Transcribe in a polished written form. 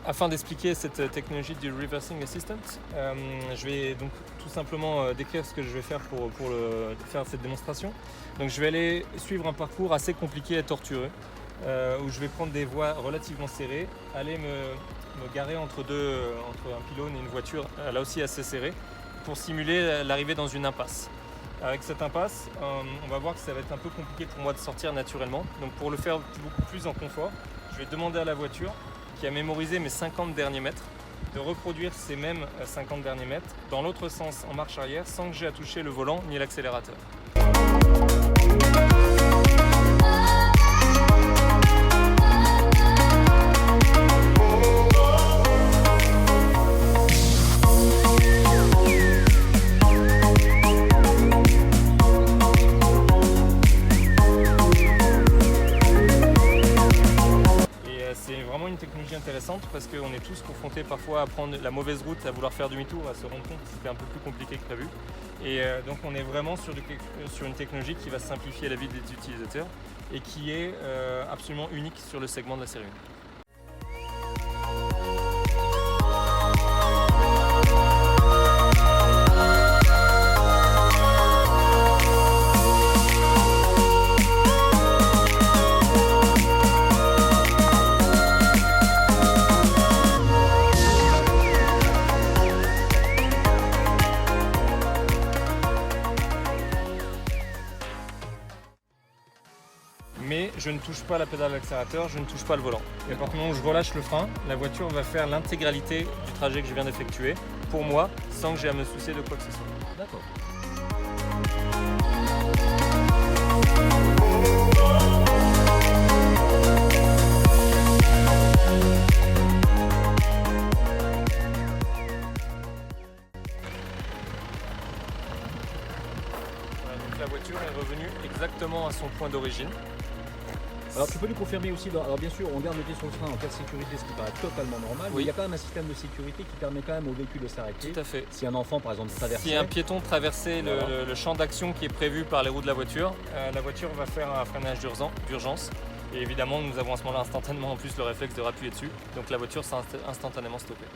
Afin d'expliquer cette technologie du Reversing Assistant, je vais donc tout simplement décrire ce que je vais faire pour faire cette démonstration. Donc je vais aller suivre un parcours assez compliqué et tortueux, où je vais prendre des voies relativement serrées, aller me garer entre un pylône et une voiture là aussi assez serrée, pour simuler l'arrivée dans une impasse. Avec cette impasse, on va voir que ça va être un peu compliqué pour moi de sortir naturellement. Donc pour le faire beaucoup plus en confort, je vais demander à la voiture, qui a mémorisé mes 50 derniers mètres, de reproduire ces mêmes 50 derniers mètres dans l'autre sens en marche arrière sans que j'ai à toucher le volant ni l'accélérateur. C'est vraiment une technologie intéressante parce qu'on est tous confrontés parfois à prendre la mauvaise route, à vouloir faire demi-tour, à se rendre compte que c'était un peu plus compliqué que prévu. Et donc on est vraiment sur une technologie qui va simplifier la vie des utilisateurs et qui est absolument unique sur le segment de la série 1. Mais je ne touche pas la pédale d'accélérateur, je ne touche pas le volant. Et à partir du moment où je relâche le frein, la voiture va faire l'intégralité du trajet que je viens d'effectuer pour moi, sans que j'ai à me soucier de quoi que ce soit. D'accord. Voilà, donc la voiture est revenue exactement à son point d'origine. Alors tu peux nous confirmer aussi, alors bien sûr on garde le pied sur le frein en cas de sécurité, ce qui paraît totalement normal, mais il y a quand même un système de sécurité qui permet quand même au véhicule de s'arrêter. Tout à fait. Si un enfant par exemple traverse. Si un piéton traversait Voilà. le champ d'action qui est prévu par les roues de la voiture va faire un freinage d'urgence. Et évidemment nous avons à ce moment-là instantanément en plus le réflexe de rappuyer dessus, donc la voiture s'est instantanément stoppée.